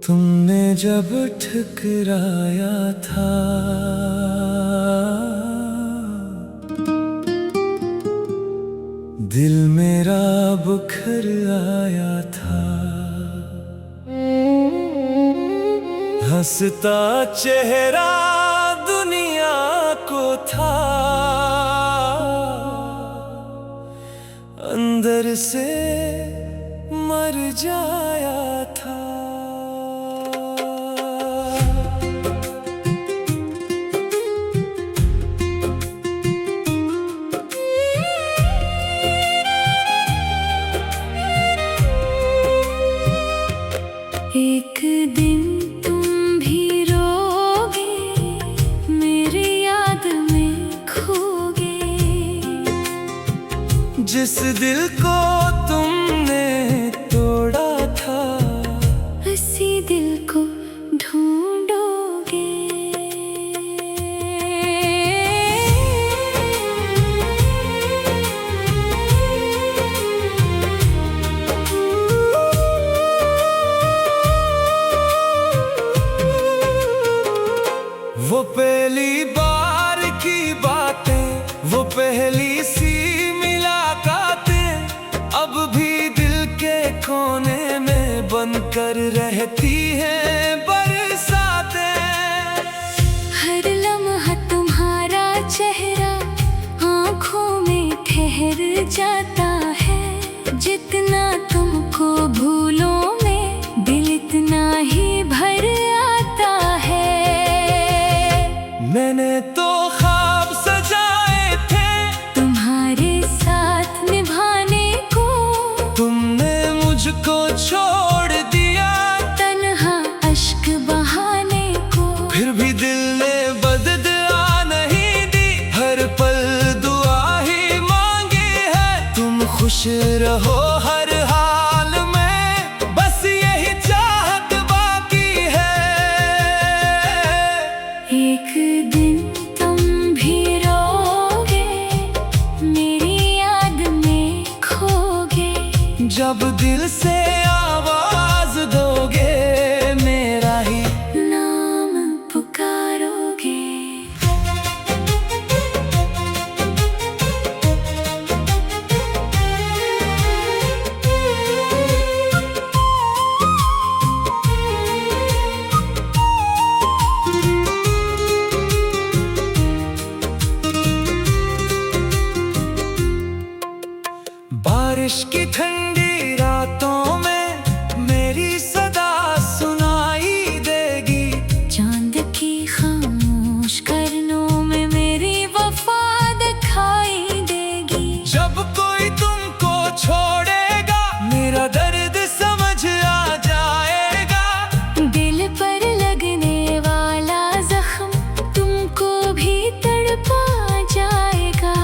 तुमने जब ठुकराया था, दिल मेरा बुखर आया था। हंसता चेहरा दुनिया को था, अंदर से मर जाया था। एक दिन तुम भी रोगे, मेरी याद में खोगे। जिस दिल को तुमने तोड़ा था, उसी दिल को ढूंढोगे। वो पहली बार की बातें, वो पहली सी मुलाकातें, अब भी दिल के कोने में बनकर रहती हैं बरसातें। हर लम्हा तुम्हारा चेहरा आँखों में ठहर जाता है। जितना तुमको भूलों में दिल इतना ही भर आता है। मैंने तो ख्वाब सजाए थे तुम्हारे साथ निभाने को, तुमने मुझको छोड़ दिया तन्हा अश्क बहाने को। फिर भी दिल ने बददुआ नहीं दी, हर पल दुआ ही मांगी है। तुम खुश रहो हर हाल में, बस यही चाहत बाकी है। एक दिन तुम भी रोगे, मेरी याद में खोगे। जब दिल से आवाज दोगे, मेरा ही नाम पुकारोगे। बारिश की ठंडी रातों में मेरी सदा सुनाई देगी। चांद की खामोश करनों में मेरी वफा दिखाई देगी। जब कोई तुमको छोड़ेगा, मेरा दर्द समझ आ जाएगा। दिल पर लगने वाला जख्म तुमको भी तड़पा जाएगा।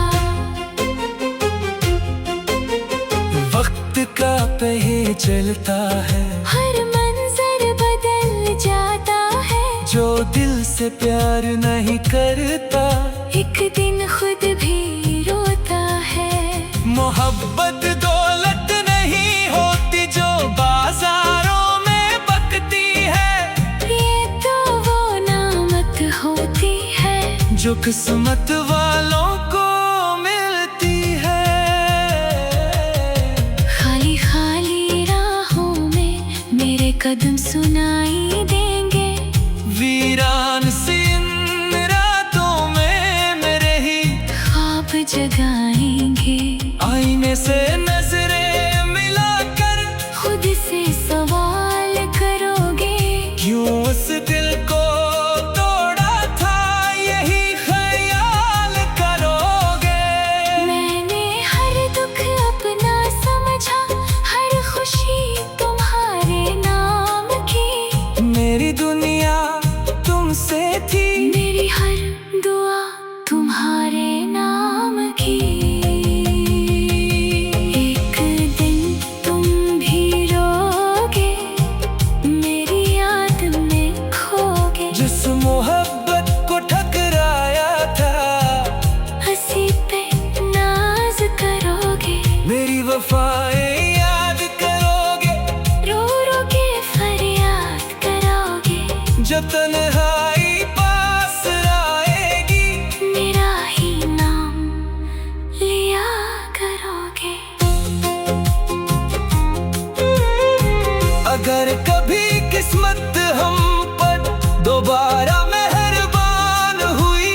वक्त का पहिया चलता है, हर मंजर बदल जाता है। जो दिल से प्यार नहीं करता, एक दिन खुद भी रोता है। मोहब्बत दौलत नहीं होती जो बाजारों में बकती है। ये तो वो नामत होती है जो किस्मत वालों को मिलती है। खाली खाली राहों में मेरे कदम सुनाई देंगे। वीरान सी इन रातों में मेरे ही ख्वाब जगाएंगे। आईने से नजरें मिलाकर खुद से सवाल करोगे, क्यों उस दिल को तोड़ा था, यही ख्याल करोगे। मैंने हर दुख अपना समझा, हर खुशी तुम्हारे नाम की। मेरी दुनिया तुमसे थी, मेरी हर दुआ तुम्हारे नाम की। एक दिन तुम भी रोगे, अगर कभी किस्मत हम पर दोबारा मेहरबान हुई,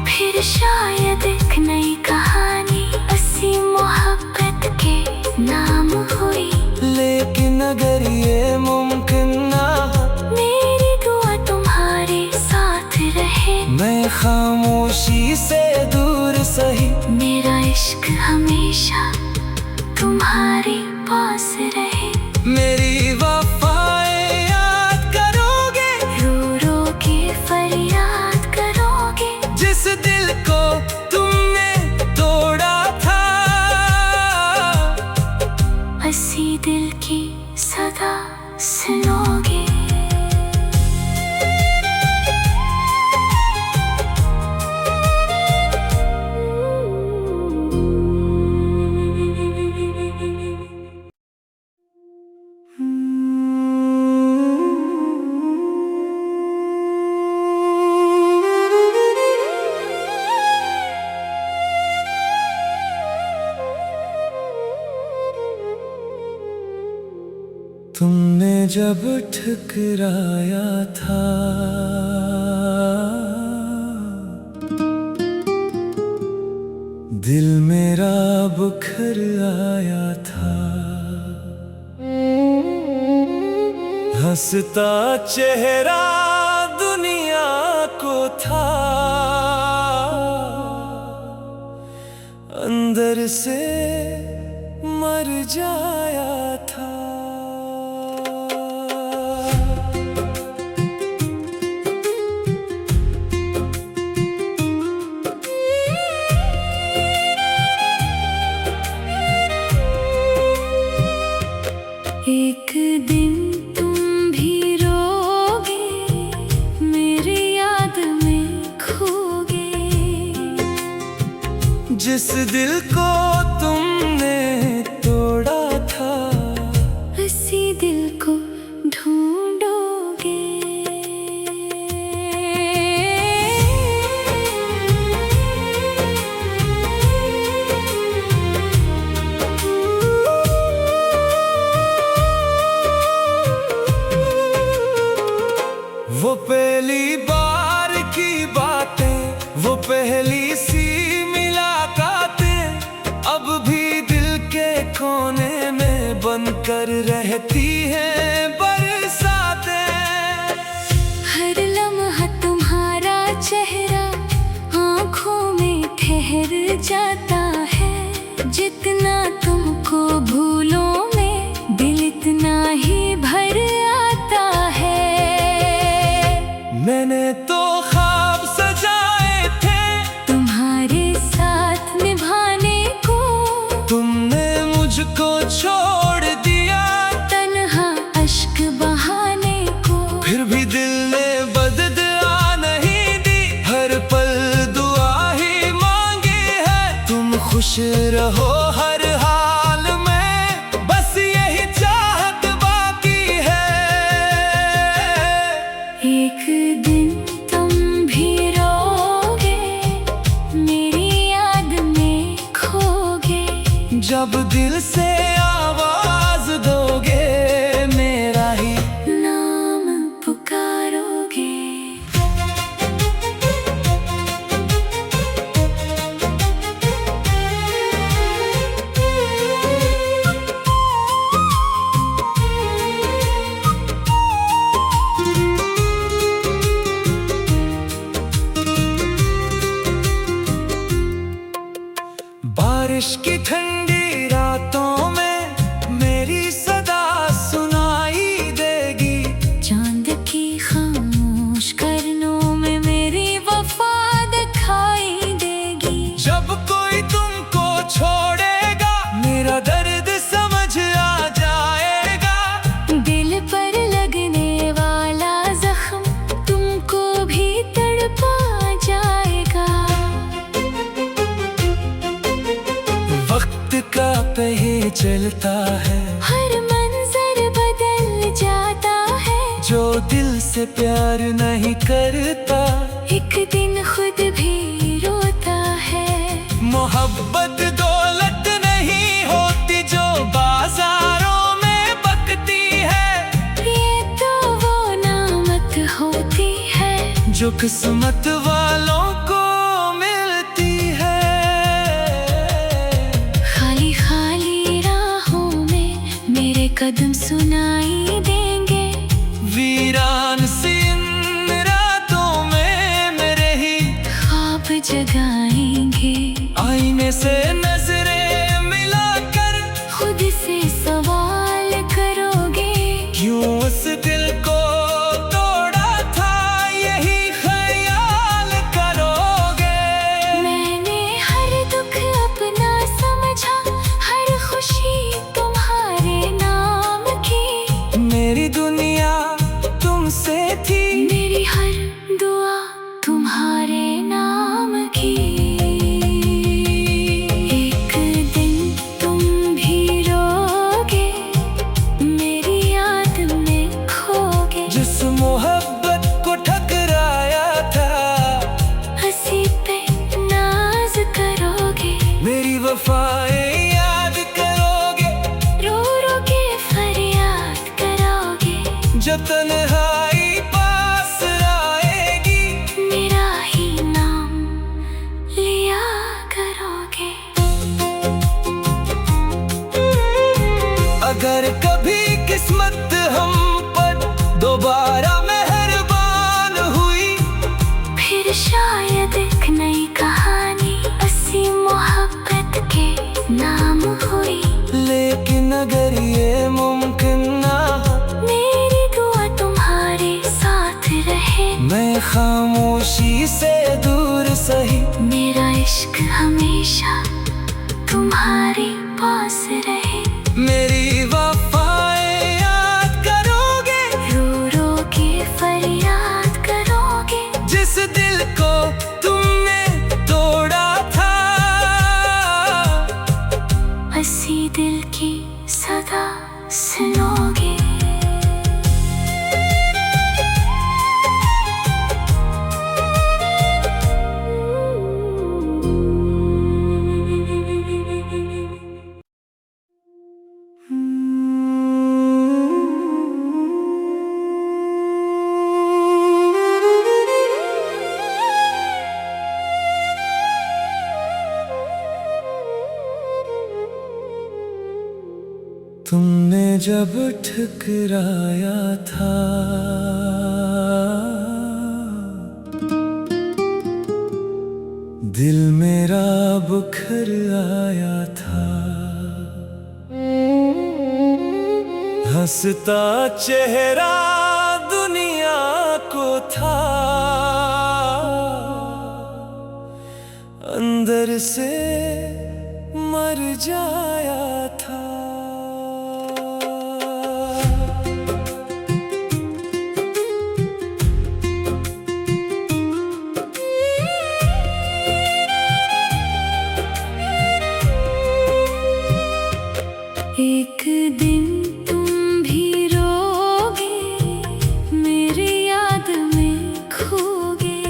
फिर शायद एक नई कहानी असी मोहब्बत के नाम हुई। लेकिन अगर ये मुमकिन ना हो, मेरी दुआ तुम्हारे साथ रहे। मैं खामोशी से दूर सही, मेरा इश्क हमेशा तुम्हारे पास रहे। मेरी वफाएं याद करोगे, रो रो के फरियाद करोगे। जिस दिल को तुमने तोड़ा था, हंसी दिल की सदा सुनोगे। तुमने जब ठुकराया था, दिल मेरा बुखर आया था। हंसता चेहरा दुनिया को था, अंदर से मर जाया था। एक दिन तुम भी रोगे, मेरी याद में खोगे। जिस दिल को तुमने तोड़ा था, इसी दिल को ढूंढोगे। वो पहली बार की बातें, वो पहली सी मुलाकातें, अब भी दिल के कोने में बनकर रहती हैं बरसातें। हर लम्हा तुम्हारा चेहरा आँखों में ठहर जाता है। जितना तुमको भूलो में दिल इतना ही भर आता है। मैंने तो ख्वाब सजाए थे तुम्हारे साथ निभाने को, तुमने मुझको छोड़ दिया तन्हा अश्क बहाने को। फिर भी दिल ने बददुआ नहीं दी, हर पल दुआ ही मांगी है। तुम खुश रहो हर हाल में, बस यही चाहत बाकी है। एक दिन तुम भी रोगे, मेरी याद में खोगे। जब दिल से आवाज दोगे, मेरा ही नाम पुकारोगे। बारिश की ठंडी रातों में मेरी सदा सुनाई देगी। चांद की खामोश करनों में मेरी वफा दिखाई देगी। जब कोई तुमको छोड़ेगा, मेरा दर्द समझ आ जाएगा। दिल पर लगने वाला जख्म तुमको भी तड़पा जाएगा। वक्त का पहिया चलता है, हर मंजर बदल जाता है। जो दिल से प्यार नहीं करता, एक दिन खुद भी रोता है। मोहब्बत दौलत नहीं होती जो बाजारों में बकती है। जो किस्मत वालों को मिलती है। खाली खाली राहों में मेरे कदम सुनाई देंगे, वीरान सी इन रातों में मेरे ही ख्वाब जगाएंगे। आईने से नजरें मिलाकर खुद से सवाल करोगे, क्यों उस दिल को तोड़ा था, यही ख्याल करोगे। मैंने हर दुख अपना समझा, हर खुशी तुम्हारे नाम की। मेरी दुनिया तुमसे थी, मेरी हर दुआ तुम्हारे नाम की। एक दिन तुम भी रोगे, मेरी याद में खोगे। जिस मोहब्बत को ठकराया था, हंसी पे नाज करोगे, मेरी वफाएं याद करोगे। रो रो के फरियाद करोगे, जब तन्हाई पास आएगी, मेरा ही नाम लिया करोगे। अगर कभी किस्मत हम पर दोबारा मेहरबान हुई, फिर शायद एक नई कहानी अस्सी मोहब्बत के नाम हुई। लेकिन अगर ये मुमकिन ना हो, मेरी दुआ तुम्हारे साथ रहे, मैं खामोशी से दूर सही, मेरा इश्क हमेशा तुम्हारे पास रहे। मेरी वफाएं याद करोगे, रो रो के फरियाद करोगे, जिस दिल को तुमने तोड़ा था। हंसी दिल की सदा सुनोगे। तुमने जब ठुकराया था, दिल मेरा बुखर आया था। हंसता चेहरा दुनिया को था, अंदर से मर जाया था। एक दिन तुम भी रोगे, मेरी याद में खोगे।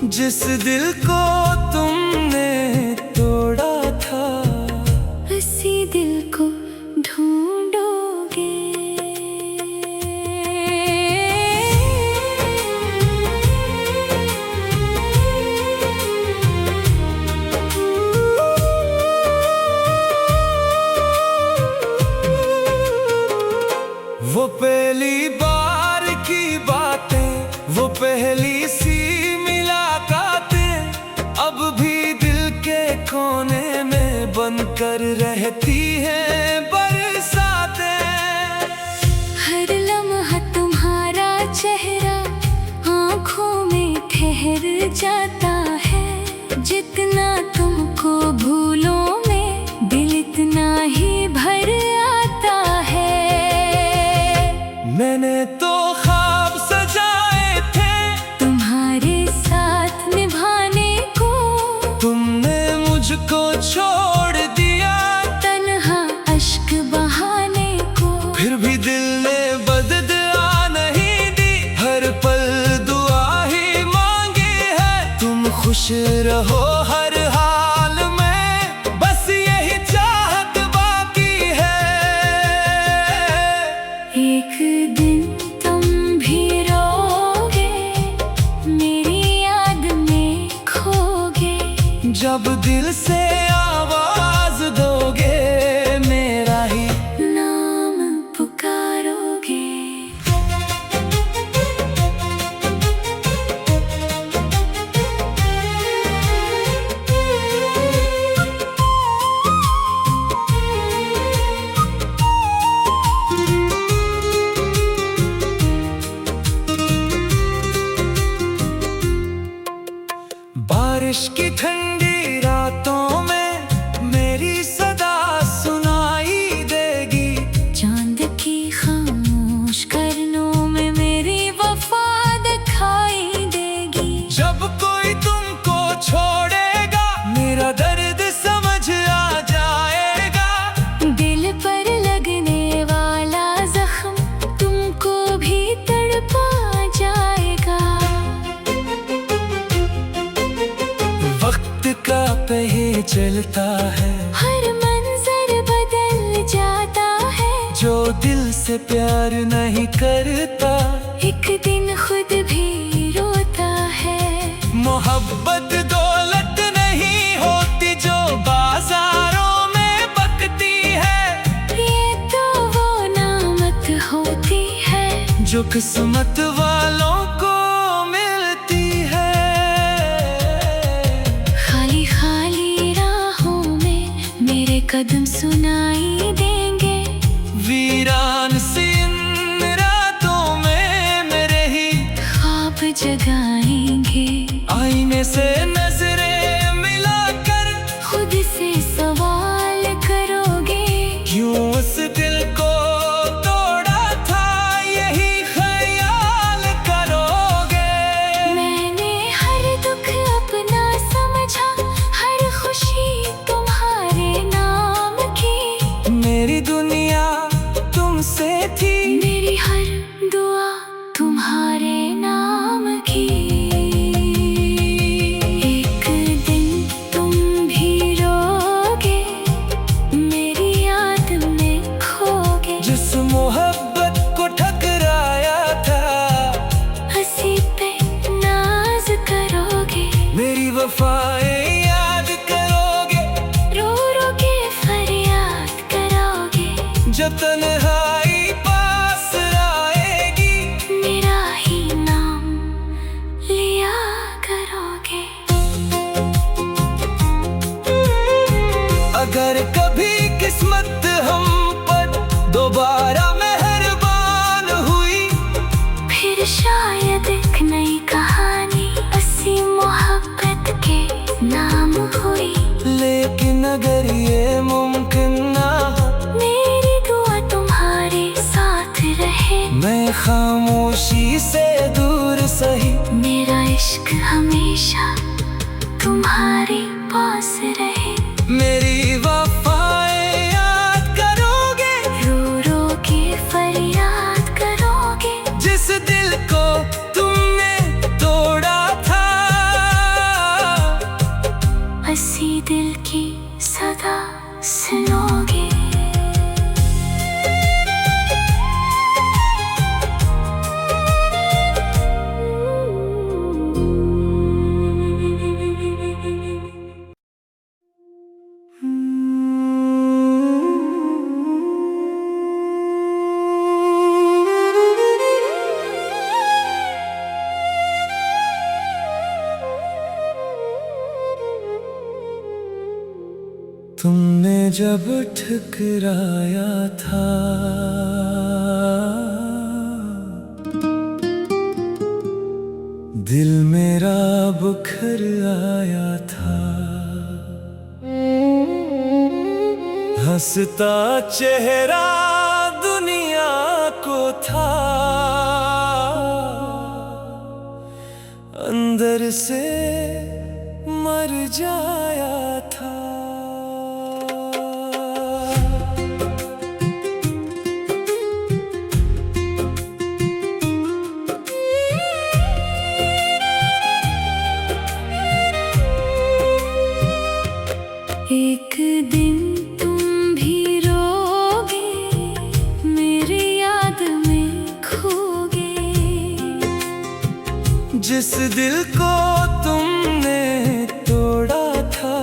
जिस दिल को तुमने तोड़ा था, इसी दिल को ढूंढोगे। वो पहली बार की बातें, वो पहली सी मुलाकातें, अब भी दिल के कोने में बनकर रहती हैं बरसातें। हर लम्हा तुम्हारा चेहरा आँखों में ठहर जाता है। जितना तुमको भूलों में दिल इतना ही भर आता है। मैंने तो ख्वाब सजाए थे तुम्हारे साथ निभाने को, तुमने मुझको छोड़ दिया तन्हा अश्क बहाने को। फिर भी दिल ने बददुआ नहीं दी, हर पल दुआ ही मांगी है। तुम खुश रहो हर हाल जब दिल से आवाज दोगे, मेरा ही नाम पुकारोगे। बारिश की ठंडी रातों में मेरी सदा सुनाई देगी। चांद की खामोश करनों में मेरी वफा दिखाई देगी। जब कोई तुमको छोड़ेगा, मेरा दर्द समझ आ जाएगा। दिल पर लगने वाला जख्म तुमको भी तड़पा जाएगा। वक्त का पहिया चलता है, हर मंजर बदल जाता है। जो दिल से प्यार नहीं करता, एक दिन खुद भी रोता है। मोहब्बत दौलत नहीं होती जो बाजारों में बकती है। ये तो वो नामत होती है जो किस्मत वालों को मिलती है। खाली खाली राहों में मेरे कदम सुनाई देंगे। वीरान सी इन रातों में मेरे ही ख्वाब जगाएंगे। आईने से नजरें मिलाकर खुद से सवाल करोगे। क्यों उस दिल को तोड़ा था, यही ख्याल करोगे। मैंने हर दुख अपना समझा, हर खुशी तुम्हारे नाम की। मेरी दुनिया तुमसे थी, मेरी हर दुआ तुम्हारे नाम की। एक दिन तुम भी रोगे, मेरी याद में खोगे। जिस मोहब्बत को ठकराया था, हंसी पे नाज करोगे। मेरी वफाएं याद करोगे। रो रो के फरियाद करोगे। जो तन्हाई पास आएगी, मेरा ही नाम लिया करोगे। अगर कभी किस्मत हम पर दोबारा मेहरबान हुई, फिर शायद एक नई कहानी हंसी मोहब्बत के नाम हुई। लेकिन अगर ये मुमकिन ना हो, मेरी दुआ तुम्हारे साथ रहे। मैं खामोशी से दूर सही, मेरा इश्क हमेशा तुम्हारे पास रहे। मेरी वफाएं याद करोगे। रो रो के फरियाद करोगे। जिस दिल को तुमने तोड़ा था, हंसी दिल की सदा सुनोगे। तुमने जब ठुकराया था, दिल मेरा बुखर आया था। हंसता चेहरा दुनिया को था, अंदर से मर जाया था। एक दिन तुम भी रोगे, मेरी याद में खोगे। जिस दिल को तुमने तोड़ा था,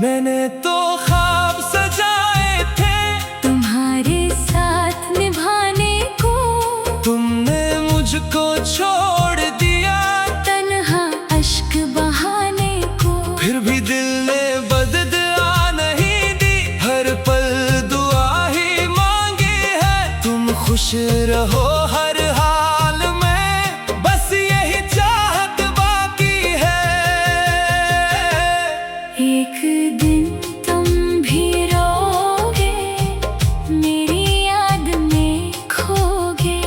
मैंने तो ख्वाब सजाए थे तुम्हारे साथ निभाने को, तुमने मुझको छोड़ दिया तन्हा अश्क बहाने को। फिर भी दिल ने बददुआ नहीं दी, हर पल दुआ ही मांगी है। तुम खुश रहो हर हाल में, बस यही चाहत बाकी है। एक दिन तुम भी रोगे, मेरी याद में खोगे।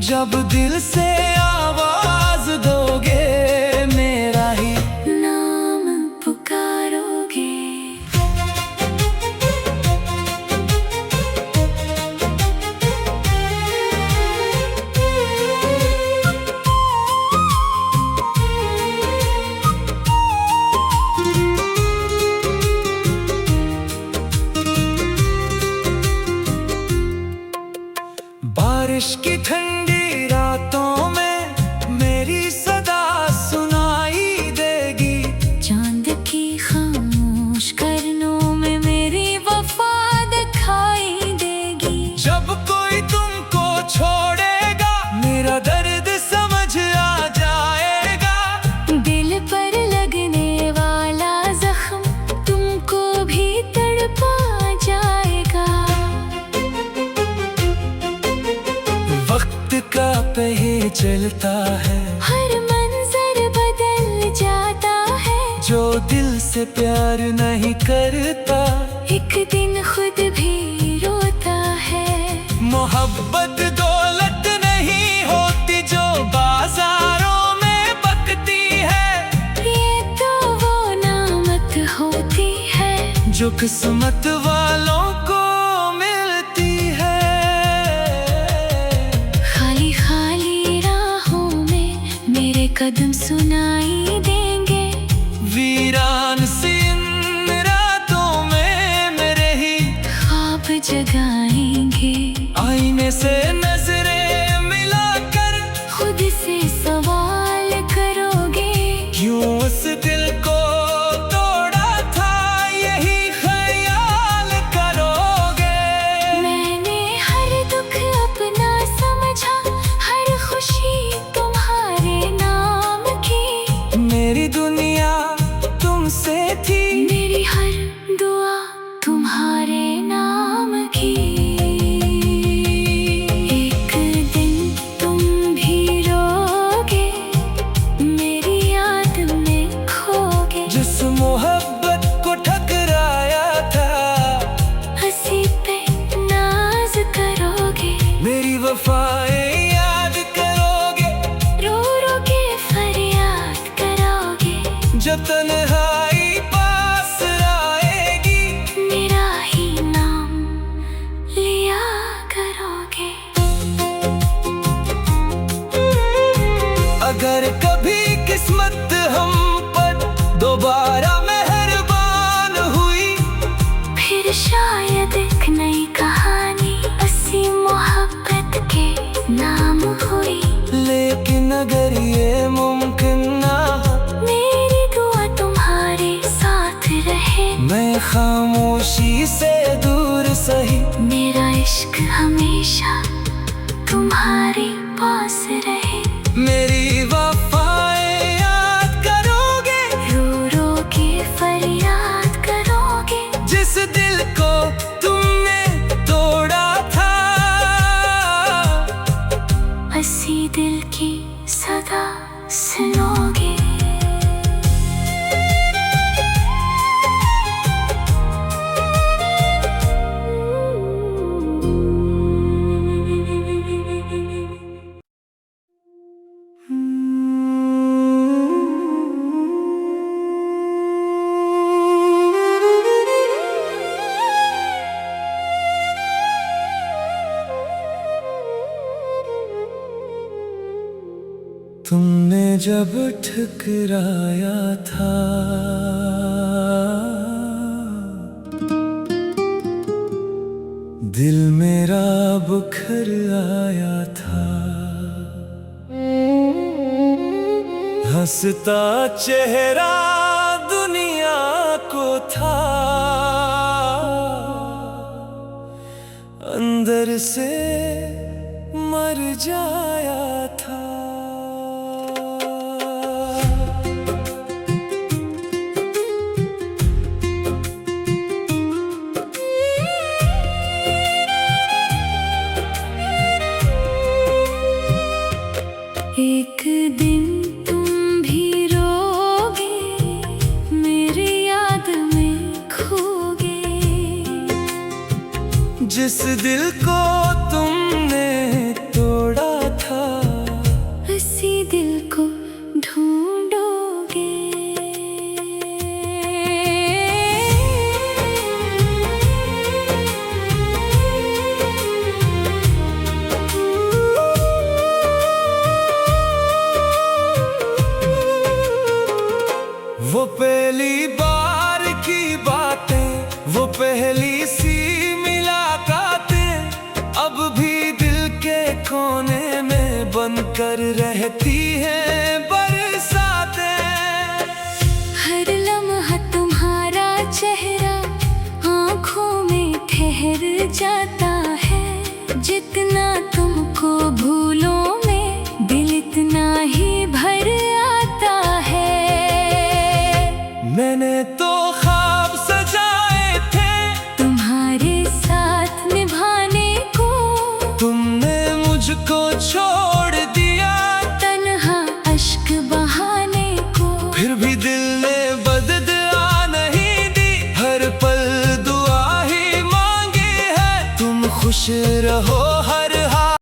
जब दिल से आवाज दोगे, मेरा ही नाम पुकारोगे। बारिश की ठंडी रातों में मेरी सदा सुनाई देगी। चांद की खामोश करनों में मेरी वफा दिखाई देगी। जब कोई तुमको छोड़ेगा, मेरा दर्द समझ आ जाएगा। दिल पर लगने वाला जख्म तुमको भी तड़पा जाएगा। वक्त का पहिया चलता है, हर मंजर बदल जाता है। जो दिल से प्यार नहीं करता, एक दिन खुद भी रोता है। मोहब्बत दौलत नहीं होती जो बाजारों में बकती है। ये तो वो नामत होती है जो किस्मत वालों को मिलती है। खाली खाली राहों में मेरे कदम सुनाई देंगे। वीरान सी इन रातों में मेरे ही ख्वाब जगाएंगे। आईने से नजरें मिलाकर खुद से सवाल करोगे। क्यों उस दिल को तोड़ा था, यही ख्याल करोगे। मैंने हर दुख अपना समझा, हर खुशी तुम्हारे नाम की। मेरी दुनिया तुमसे थी, मेरी हर दुआ तुम्हारे नाम की। एक दिन तुम भी रोगे, मेरी याद में खोगे। जिस मोहब्बत को ठकराया था, हंसी पे नाज करोगे। मेरी वफाएं याद करोगे। रो रो के फरियाद करोगे। जब तन्हाई पास आएगी, मेरा ही नाम लिया करोगे। अगर कभी किस्मत हम पर दोबारा मेहरबान हुई, फिर शायद एक नई कहानी असी मोहब्बत के नाम हुई। लेकिन अगर ये मुमकिन ना हो, मेरी दुआ तुम्हारे साथ रहे। मैं खामोशी से दूर सही, मेरा इश्क हमेशा तुम्हारे पास रहे। मेरी वफाएं याद करोगे। रो रो के फरियाद करोगे। जिस दिल को तुमने तोड़ा था, हंसी दिल की सदा सुनोगे। तुमने जब ठुकराया था, दिल मेरा बुखर आया था। हंसता चेहरा दुनिया को था, अंदर से मर जाया था। एक दिन तुम भी रोगे, मेरी याद में खोगे। जिस दिल को तुमने तोड़ा था, उसी दिल को ढूंढोगे। वो पहली बार की बातें, वो पहली सी मुलाकातें, अब भी दिल के कोने में बनकर रहती हैं बरसातें। हर लम्हा तुम्हारा चेहरा आँखों में ठहर जाता है। जितना तुमको भूलों में दिल इतना ही भर आता है। मैंने तो ख्वाब सजाए थे तुम्हारे साथ निभाने को, तुमने मुझको छोड़ दिया तन्हा अश्क बहाने को। फिर भी दिल ने बददुआ नहीं दी, हर पल दुआ ही मांगी है। तुम खुश रहो